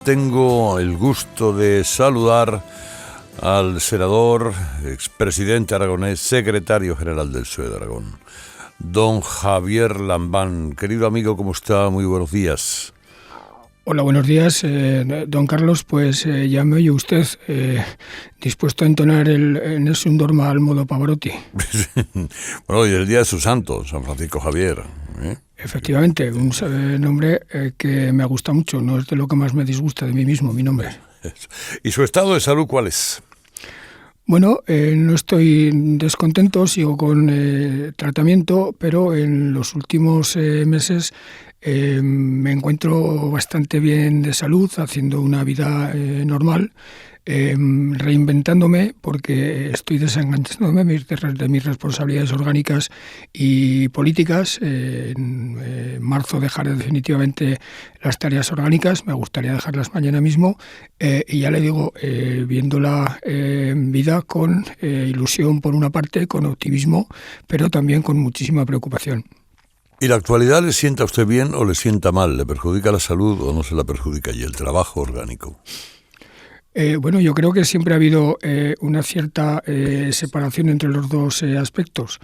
Tengo el gusto de saludar al senador, expresidente aragonés, secretario general del PSOE de Aragón, don Javier Lambán. Querido amigo, ¿cómo está? Muy buenos días. Hola, buenos días, don Carlos. Pues ya me oye usted dispuesto a entonar el Nessun Dorma al modo Pavarotti. Bueno, hoy es el día de su santo, San Francisco Javier. Efectivamente, un nombre que me gusta mucho, no es de lo que más me disgusta de mí mismo, mi nombre. ¿Y su estado de salud cuál es? Bueno, no estoy descontento, sigo con tratamiento, pero en los últimos meses me encuentro bastante bien de salud, haciendo una vida normal, reinventándome porque estoy desenganchándome de mis responsabilidades orgánicas y políticas. En marzo dejaré definitivamente las tareas orgánicas, me gustaría dejarlas mañana mismo, y ya le digo, viendo la vida con ilusión por una parte, con optimismo, pero también con muchísima preocupación. ¿Y la actualidad le sienta a usted bien o le sienta mal? ¿Le perjudica la salud o no se la perjudica? ¿Y el trabajo orgánico? Bueno, yo creo que siempre ha habido una cierta separación entre los dos aspectos.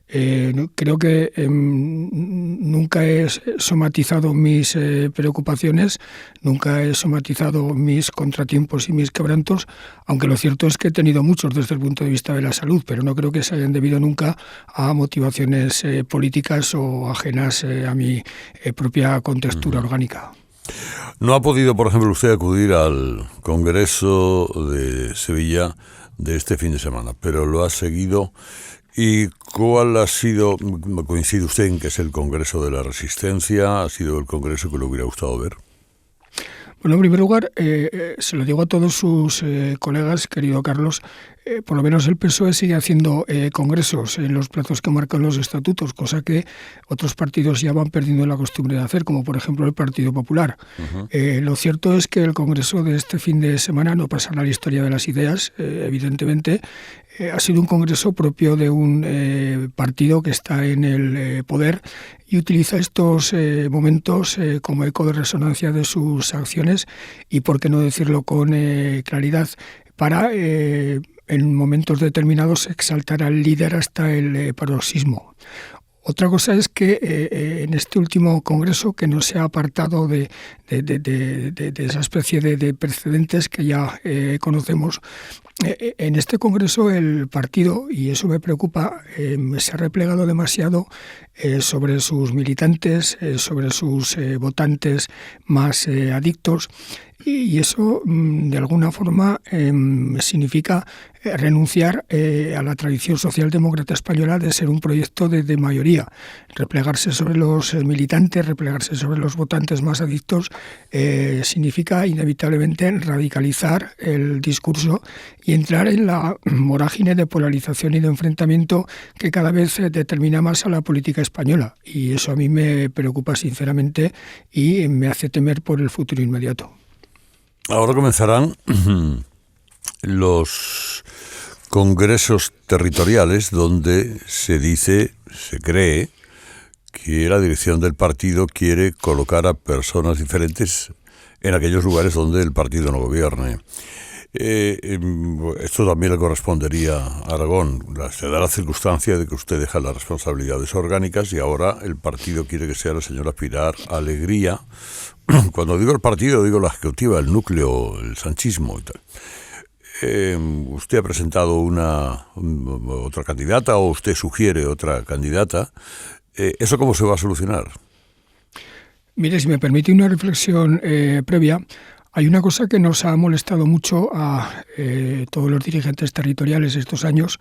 Creo que nunca he somatizado mis preocupaciones, nunca he somatizado mis contratiempos y mis quebrantos, aunque lo cierto es que he tenido muchos desde el punto de vista de la salud, pero no creo que se hayan debido nunca a motivaciones políticas o ajenas a mi propia contextura orgánica. ¿No ha podido, por ejemplo, usted acudir al Congreso de Sevilla de este fin de semana, pero lo ha seguido? ¿Y cuál ha sido, coincide usted en que es el Congreso de la Resistencia? ¿Ha sido el Congreso que le hubiera gustado ver? Bueno, en primer lugar, se lo digo a todos sus colegas, querido Carlos, por lo menos el PSOE sigue haciendo congresos en los plazos que marcan los estatutos, cosa que otros partidos ya van perdiendo la costumbre de hacer, como por ejemplo el Partido Popular. Uh-huh. Lo cierto es que el congreso de este fin de semana no pasará a la historia de las ideas, evidentemente. Ha sido un congreso propio de un partido que está en el poder y utiliza estos momentos como eco de resonancia de sus acciones y, por qué no decirlo con claridad, para en momentos determinados exaltar al líder hasta el paroxismo. Otra cosa es que en este último congreso, que no se ha apartado de esa especie de precedentes que ya conocemos, en este congreso el partido, y eso me preocupa, se ha replegado demasiado sobre sus militantes, sobre sus votantes más adictos, y eso de alguna forma significa renunciar a la tradición socialdemócrata española de ser un proyecto de mayoría. Replegarse sobre los militantes, replegarse sobre los votantes más adictos significa inevitablemente radicalizar el discurso y entrar en la vorágine de polarización y de enfrentamiento que cada vez determina más a la política española. Y eso a mí me preocupa sinceramente y me hace temer por el futuro inmediato. Ahora comenzarán los congresos territoriales donde se dice, se cree, que la dirección del partido quiere colocar a personas diferentes en aquellos lugares donde el partido no gobierne. Esto también le correspondería a Aragón. Se da la circunstancia de que usted deja las responsabilidades orgánicas y ahora el partido quiere que sea la señora Pilar Alegría. Cuando digo el partido, digo la ejecutiva, el núcleo, el sanchismo y tal. ¿Usted ha presentado otra candidata o usted sugiere otra candidata? ¿Eso cómo se va a solucionar? Mire, si me permite una reflexión previa, hay una cosa que nos ha molestado mucho a todos los dirigentes territoriales estos años,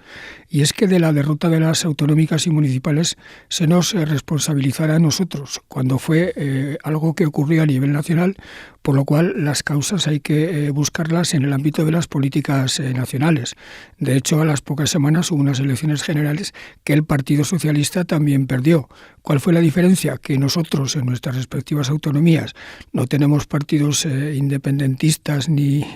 y es que de la derrota de las autonómicas y municipales se nos responsabilizara a nosotros, cuando fue algo que ocurrió a nivel nacional, por lo cual las causas hay que buscarlas en el ámbito de las políticas nacionales. De hecho, a las pocas semanas hubo unas elecciones generales que el Partido Socialista también perdió. ¿Cuál fue la diferencia? Que nosotros, en nuestras respectivas autonomías, no tenemos partidos independentistas ni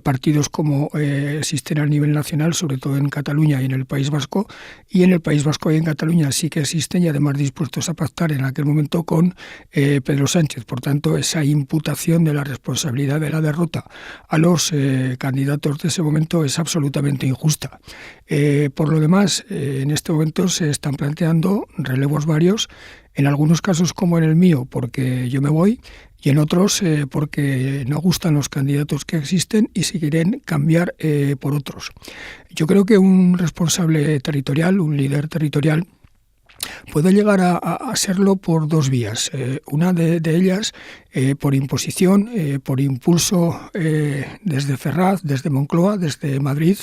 partidos como existen a nivel nacional, sobre todo en Cataluña y en el País Vasco, y en el País Vasco y en Cataluña sí que existen, y además dispuestos a pactar en aquel momento con Pedro Sánchez. Por tanto, tanto, esa imputación de la responsabilidad de la derrota a los candidatos de ese momento es absolutamente injusta. Por lo demás, en este momento se están planteando relevos varios, en algunos casos como en el mío, porque yo me voy, y en otros porque no gustan los candidatos que existen y se quieren cambiar por otros. Yo creo que un responsable territorial, un líder territorial, puede llegar a serlo por dos vías. Una de ellas por imposición, por impulso desde Ferraz, desde Moncloa, desde Madrid,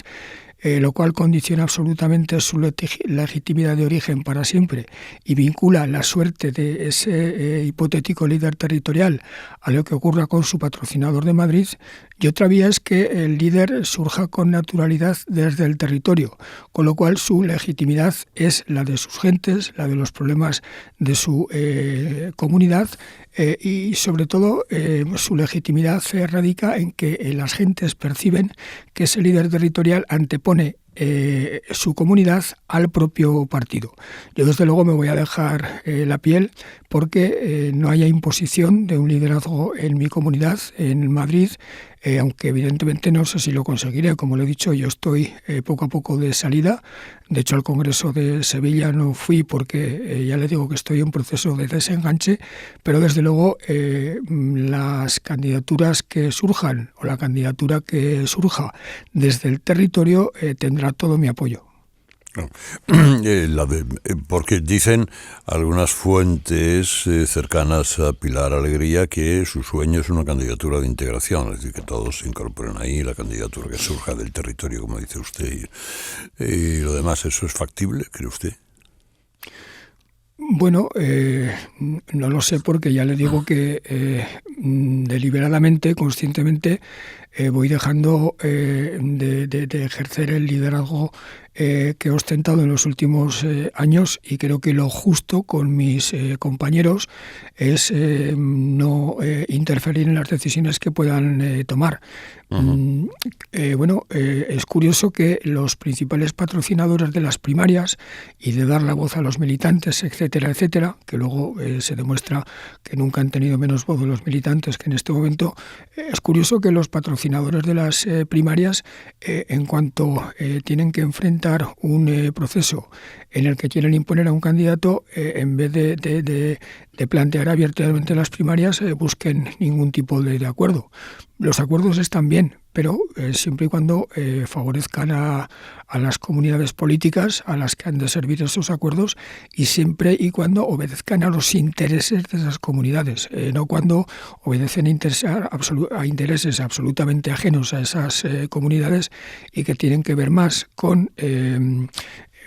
lo cual condiciona absolutamente su legitimidad de origen para siempre y vincula la suerte de ese hipotético líder territorial a lo que ocurra con su patrocinador de Madrid. Y otra vía es que el líder surja con naturalidad desde el territorio, con lo cual su legitimidad es la de sus gentes, la de los problemas de su comunidad, y sobre todo su legitimidad radica en que las gentes perciben que ese líder territorial antepone su comunidad al propio partido. Yo desde luego me voy a dejar la piel porque no haya imposición de un liderazgo en mi comunidad, en Madrid, aunque evidentemente no sé si lo conseguiré. Como le he dicho, yo estoy poco a poco de salida. De hecho, al Congreso de Sevilla no fui porque ya le digo que estoy en proceso de desenganche, pero desde luego las candidaturas que surjan o la candidatura que surja desde el territorio tendrá todo mi apoyo. Porque dicen algunas fuentes cercanas a Pilar Alegría que su sueño es una candidatura de integración, es decir, que todos se incorporen ahí, la candidatura que surja del territorio, como dice usted, y lo demás. ¿Eso es factible, cree usted? Bueno, no lo sé porque ya le digo que deliberadamente, conscientemente, voy dejando de ejercer el liderazgo que he ostentado en los últimos años, y creo que lo justo con mis compañeros es no interferir en las decisiones que puedan tomar. Uh-huh. Es curioso que los principales patrocinadores de las primarias y de dar la voz a los militantes, etcétera, etcétera, que luego se demuestra que nunca han tenido menos voz de los militantes que en este momento, es curioso que los patrocinadores de las primarias, en cuanto tienen que enfrentar un proceso en el que quieren imponer a un candidato, en vez de plantear abiertamente las primarias, busquen ningún tipo de acuerdo. Los acuerdos están bien, pero siempre y cuando favorezcan a las comunidades políticas a las que han de servir esos acuerdos, y siempre y cuando obedezcan a los intereses de esas comunidades, no cuando obedecen a intereses absolutamente ajenos a esas comunidades y que tienen que ver más con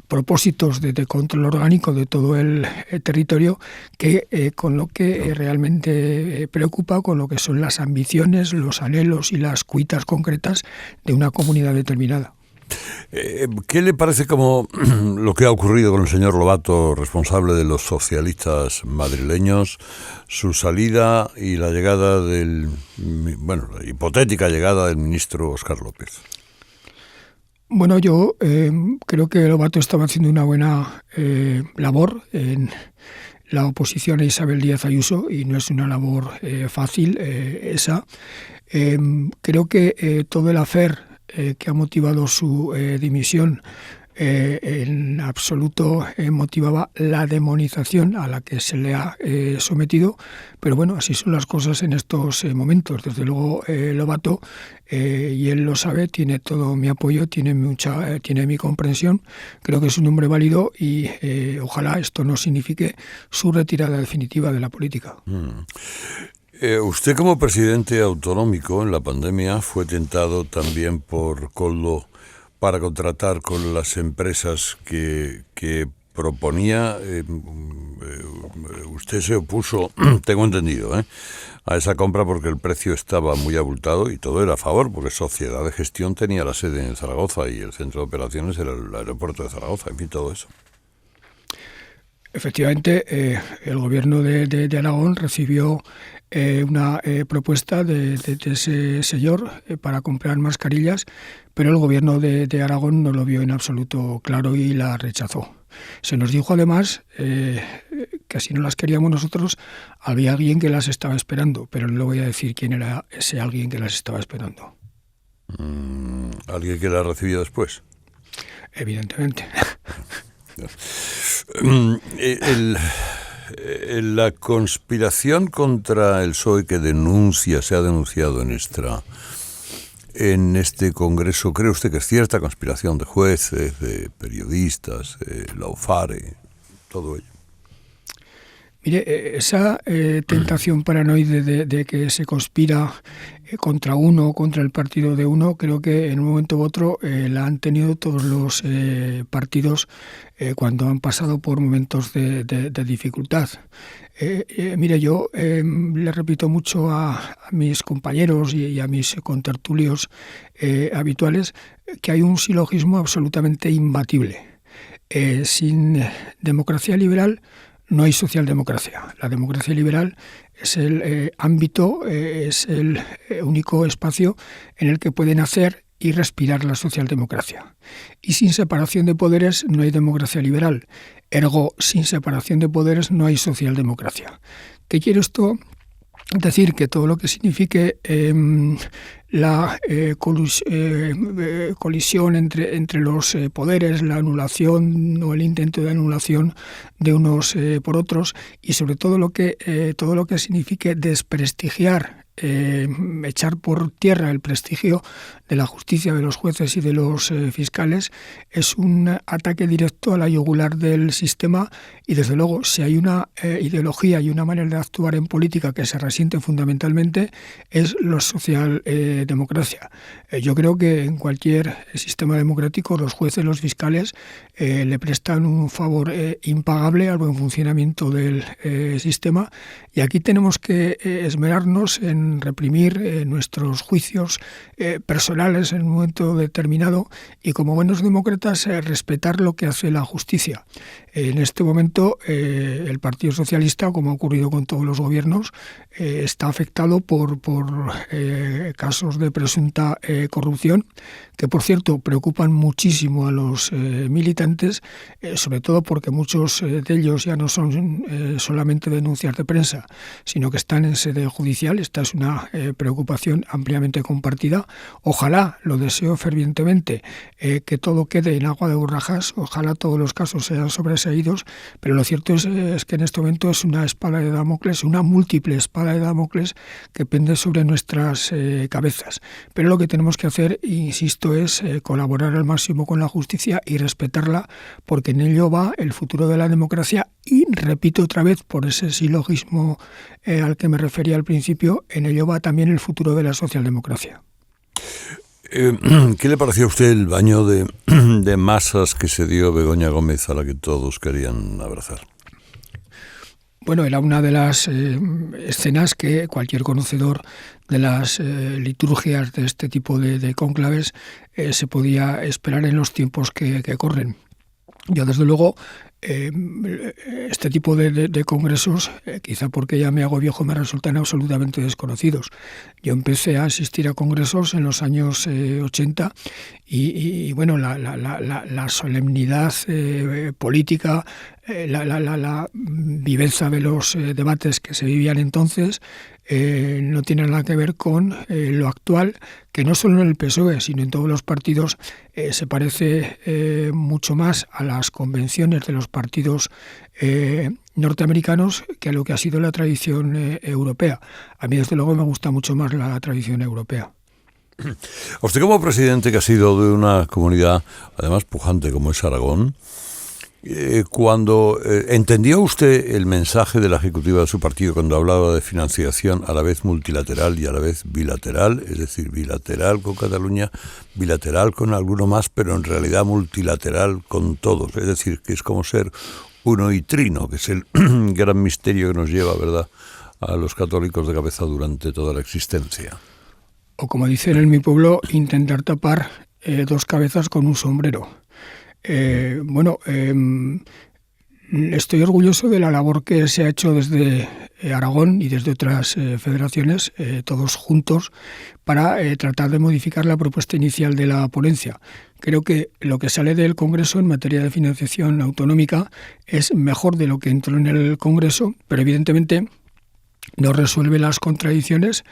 propósitos de control orgánico de todo el territorio que con lo que realmente preocupa, con lo que son las ambiciones, los anhelos y las cuitas concretas de una comunidad determinada. ¿Qué le parece como lo que ha ocurrido con el señor Lobato, responsable de los socialistas madrileños, su salida y la llegada la hipotética llegada del ministro Óscar López? Bueno, yo creo que Lobato estaba haciendo una buena labor en la oposición a Isabel Díaz Ayuso, y no es una labor fácil esa. Creo que todo el affair que ha motivado su dimisión en absoluto motivaba la demonización a la que se le ha sometido, pero bueno, así son las cosas en estos momentos. Desde luego Lobato, y él lo sabe, tiene todo mi apoyo, tiene mi comprensión. Creo que es un hombre válido y ojalá esto no signifique su retirada definitiva de la política. Usted, como presidente autonómico en la pandemia, fue tentado también por Koldo para contratar con las empresas que proponía. Usted se opuso, tengo entendido, a esa compra porque el precio estaba muy abultado, y todo era a favor, porque Sociedad de Gestión tenía la sede en Zaragoza y el centro de operaciones era el aeropuerto de Zaragoza, en fin, todo eso. Efectivamente, el gobierno de Aragón recibió una propuesta de ese señor para comprar mascarillas, pero el gobierno de Aragón no lo vio en absoluto claro y la rechazó. Se nos dijo además que si no las queríamos nosotros, había alguien que las estaba esperando, pero no le voy a decir quién era ese alguien que las estaba esperando. ¿Alguien que la recibió después? Evidentemente. La conspiración contra el PSOE que se ha denunciado en este Congreso, ¿cree usted que es cierta? Conspiración de jueces, de periodistas, la UFARE, todo ello. Mire, esa tentación paranoide de que se conspira contra uno o contra el partido de uno, creo que en un momento u otro la han tenido todos los partidos cuando han pasado por momentos de dificultad. Mire, yo le repito mucho a mis compañeros y a mis contertulios habituales que hay un silogismo absolutamente imbatible. Sin democracia liberal no hay socialdemocracia. La democracia liberal es el ámbito, es el único espacio en el que pueden hacer y respirar la socialdemocracia. Y sin separación de poderes no hay democracia liberal. Ergo, sin separación de poderes no hay socialdemocracia. ¿Qué quiere esto? Decir que todo lo que signifique la colisión entre los poderes, la anulación o el intento de anulación de unos por otros, y sobre todo todo lo que signifique desprestigiar, echar por tierra el prestigio de la justicia, de los jueces y de los fiscales, es un ataque directo a la yugular del sistema. Y desde luego, si hay una ideología y una manera de actuar en política que se resiente fundamentalmente, es la socialdemocracia. Yo creo que en cualquier sistema democrático los jueces, los fiscales le prestan un favor impagable al buen funcionamiento del sistema, y aquí tenemos que esmerarnos en reprimir nuestros juicios personales en un momento determinado y, como buenos demócratas, respetar lo que hace la justicia. En este momento el Partido Socialista, como ha ocurrido con todos los gobiernos, está afectado por casos de presunta corrupción, que por cierto preocupan muchísimo a los militantes, sobre todo porque muchos de ellos ya no son solamente denuncias de prensa, sino que están en sede judicial. Esta es una preocupación ampliamente compartida. Ojalá, lo deseo fervientemente, que todo quede en agua de borrajas, ojalá todos los casos sean sobreseídos, pero lo cierto es que en este momento es una espada de Damocles, una múltiple espada de Damocles que pende sobre nuestras cabezas. Pero lo que tenemos que hacer, insisto, es colaborar al máximo con la justicia y respetarla, porque en ello va el futuro de la democracia y, repito otra vez, por ese silogismo al que me refería al principio, en ello va también el futuro de la socialdemocracia. ¿Qué le pareció a usted el baño de masas que se dio Begoña Gómez, a la que todos querían abrazar? Bueno, era una de las escenas que cualquier conocedor de las liturgias de este tipo de cónclaves se podía esperar en los tiempos que corren. Yo, desde luego, este tipo de congresos, quizá porque ya me hago viejo, me resultan absolutamente desconocidos. Yo empecé a asistir a congresos en los años 80 y bueno, la solemnidad política, la viveza de los debates que se vivían entonces no tiene nada que ver con lo actual, que no solo en el PSOE, sino en todos los partidos se parece mucho más a las convenciones de los partidos norteamericanos que a lo que ha sido la tradición europea. A mí, desde luego, me gusta mucho más la tradición europea. A usted, como presidente que ha sido de una comunidad además pujante como es Aragón, cuando ¿entendió usted el mensaje de la ejecutiva de su partido cuando hablaba de financiación a la vez multilateral y a la vez bilateral? Es decir, bilateral con Cataluña, bilateral con alguno más, pero en realidad multilateral con todos. Es decir, que es como ser uno y trino, que es el gran misterio que nos lleva, ¿verdad?, a los católicos de cabeza durante toda la existencia. O, como dicen en mi pueblo, intentar tapar Estoy orgulloso de la labor que se ha hecho desde Aragón y desde otras federaciones, todos juntos, para tratar de modificar la propuesta inicial de la ponencia. Creo que lo que sale del Congreso en materia de financiación autonómica es mejor de lo que entró en el Congreso, pero evidentemente no resuelve las contradicciones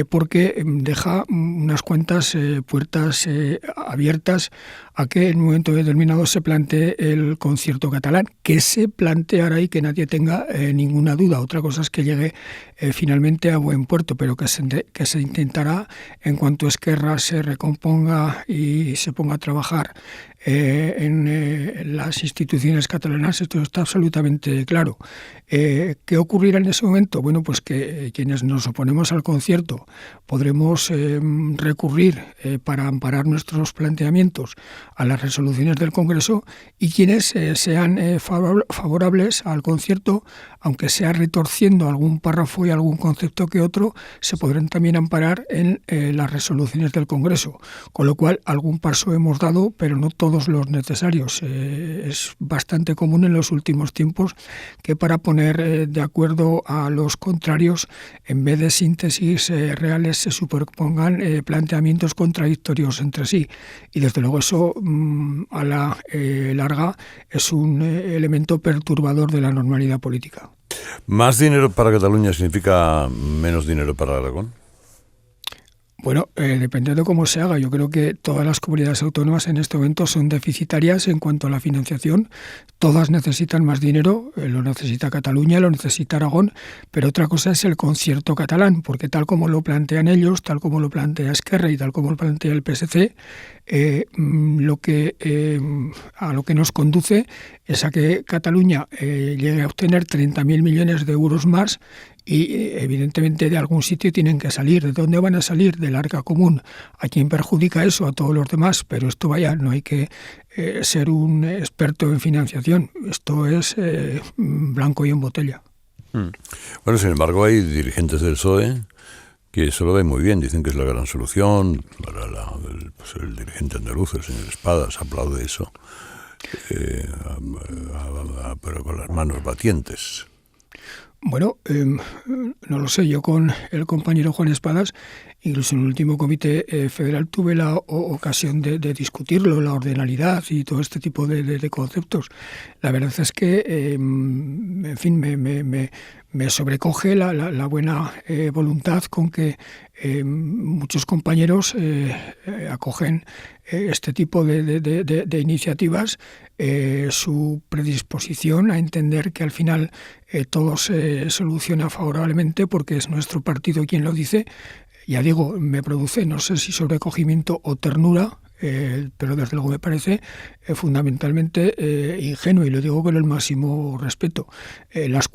porque deja unas cuantas puertas abiertas a que en un momento determinado se plantee el concierto catalán, que se planteará y que nadie tenga ninguna duda. Otra cosa es que llegue finalmente a buen puerto, pero que se intentará, en cuanto Esquerra se recomponga y se ponga a trabajar en las instituciones catalanas. Esto está absolutamente claro. ¿Qué ocurrirá en ese momento? Bueno, pues que quienes nos oponemos al concierto podremos recurrir para amparar nuestros planteamientos a las resoluciones del Congreso, y quienes sean favorables al concierto, aunque sea retorciendo algún párrafo y algún concepto que otro, se podrán también amparar en las resoluciones del Congreso. Con lo cual, algún paso hemos dado, pero no todos los necesarios. Es bastante común en los últimos tiempos que para poner de acuerdo a los contrarios, en vez de síntesis reales, se superpongan planteamientos contradictorios entre sí. Y desde luego eso, a la larga, es un elemento perturbador de la normalidad política. ¿Más dinero para Cataluña significa menos dinero para Aragón? Bueno, depende de cómo se haga. Yo creo que todas las comunidades autónomas en este momento son deficitarias en cuanto a la financiación. Todas necesitan más dinero, lo necesita Cataluña, lo necesita Aragón, pero otra cosa es el concierto catalán, porque tal como lo plantean ellos, tal como lo plantea Esquerra y tal como lo plantea el PSC, a lo que nos conduce es a que Cataluña llegue a obtener 30.000 millones de euros más, y evidentemente de algún sitio tienen que salir. ¿De dónde van a salir? Del arca común. ¿A quién perjudica eso? A todos los demás. Pero esto, vaya, no hay que ser un experto en financiación. Esto es blanco y en botella. Bueno, sin embargo, hay dirigentes del PSOE que eso lo ven muy bien, dicen que es la gran solución. Para el dirigente andaluz, el señor Espadas, aplaude eso, pero con las manos batientes. Bueno, no lo sé, yo con el compañero Juan Espadas, incluso en el último comité federal, tuve la ocasión de discutirlo, la ordenalidad y todo este tipo de conceptos. La verdad es que, en fin, me sobrecoge la buena voluntad con que muchos compañeros acogen este tipo de iniciativas, su predisposición a entender que al final todo se soluciona favorablemente porque es nuestro partido quien lo dice. Ya digo, me produce, no sé si sobrecogimiento o ternura, pero desde luego me parece fundamentalmente ingenuo, y lo digo con el máximo respeto. Las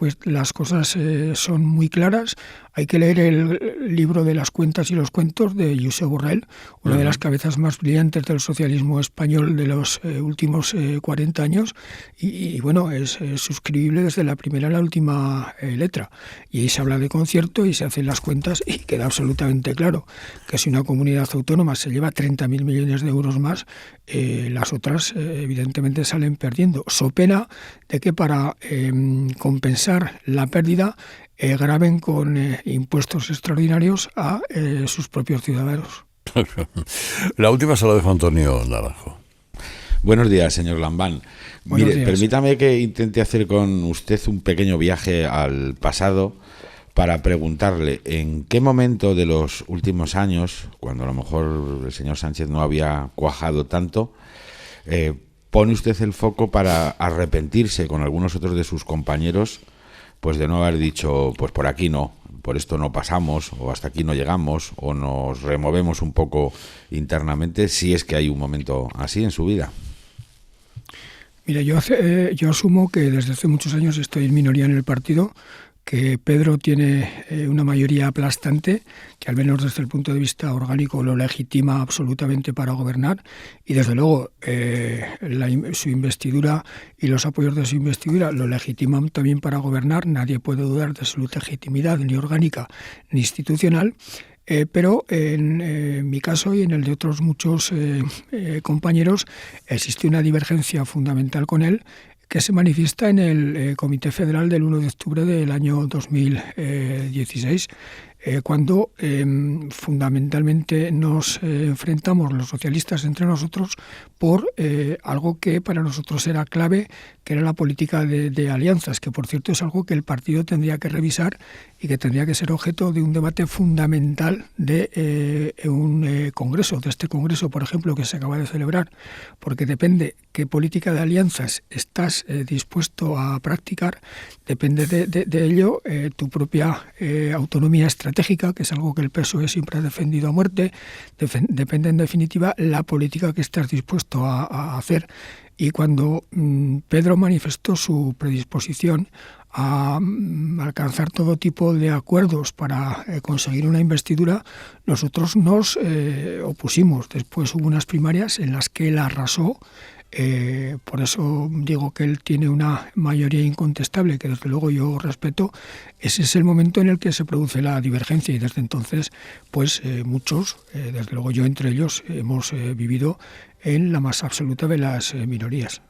cosas son muy claras. Hay que leer el libro de las cuentas y los cuentos de Josep Borrell, una de las cabezas más brillantes del socialismo español de los últimos 40 años, y bueno, es suscribible desde la primera a la última letra. Y ahí se habla de concierto y se hacen las cuentas y queda absolutamente claro que si una comunidad autónoma se lleva 30.000 millones de euros más, las otras evidentemente salen perdiendo, so pena de que para compensar la pérdida graven con impuestos extraordinarios a sus propios ciudadanos. La última se la dejo a Antonio Naranjo. Buenos días, señor Lambán. Buenos días. Permítame que intente hacer con usted un pequeño viaje al pasado para preguntarle en qué momento de los últimos años, cuando a lo mejor el señor Sánchez no había cuajado tanto, pone usted el foco para arrepentirse con algunos otros de sus compañeros, pues de no haber dicho, pues por aquí no, por esto no pasamos, o hasta aquí no llegamos, o nos removemos un poco internamente, si es que hay un momento así en su vida. Mira, yo asumo que desde hace muchos años estoy en minoría en el partido, que Pedro tiene una mayoría aplastante, que al menos desde el punto de vista orgánico lo legitima absolutamente para gobernar, y desde luego su investidura y los apoyos de su investidura lo legitiman también para gobernar. Nadie puede dudar de su legitimidad, ni orgánica ni institucional. Pero en mi caso y en el de otros muchos compañeros existe una divergencia fundamental con él, que se manifiesta en el Comité Federal del 1 de octubre del año 2016, cuando fundamentalmente nos enfrentamos los socialistas entre nosotros por algo que para nosotros era clave, que era la política de alianzas, que por cierto es algo que el partido tendría que revisar y que tendría que ser objeto de un debate fundamental de un congreso, de este congreso, por ejemplo, que se acaba de celebrar, porque depende qué política de alianzas estás dispuesto a practicar, depende de ello tu propia autonomía estratégica, que es algo que el PSOE siempre ha defendido a muerte, depende en definitiva la política que estás dispuesto a hacer. Y cuando Pedro manifestó su predisposición a alcanzar todo tipo de acuerdos para conseguir una investidura, nosotros nos opusimos. Después hubo unas primarias en las que él arrasó. Por eso digo que él tiene una mayoría incontestable, que desde luego yo respeto. Ese es el momento en el que se produce la divergencia y desde entonces pues muchos, desde luego yo entre ellos, hemos vivido en la más absoluta de las minorías.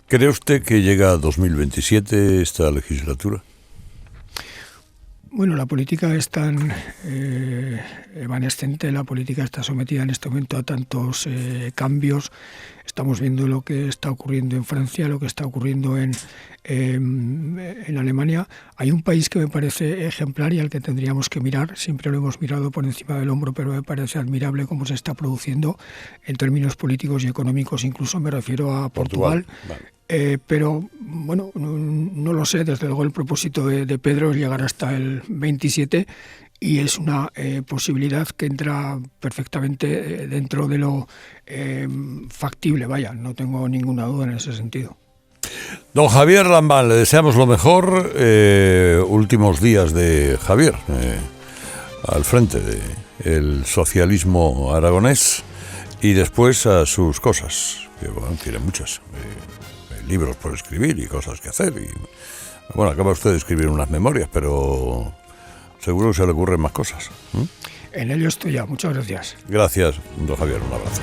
¿Cree usted que llega a 2027 esta legislatura? Bueno, la política es tan evanescente, la política está sometida en este momento a tantos cambios. Estamos viendo lo que está ocurriendo en Francia, lo que está ocurriendo en Alemania. Hay un país que me parece ejemplar y al que tendríamos que mirar, siempre lo hemos mirado por encima del hombro, pero me parece admirable cómo se está produciendo en términos políticos y económicos, incluso me refiero a Portugal. Vale. Pero bueno, no lo sé, desde luego el propósito de Pedro es llegar hasta el 27 y es una posibilidad que entra perfectamente dentro de lo factible, vaya, no tengo ninguna duda en ese sentido. Don Javier Lambán, le deseamos lo mejor, últimos días de Javier al frente del socialismo aragonés y después a sus cosas, que bueno, tiene muchas. Libros por escribir y cosas que hacer. Y, bueno, acaba usted de escribir unas memorias, pero seguro que se le ocurren más cosas. En ello estoy ya. Muchas gracias. Gracias, don Javier. Un abrazo.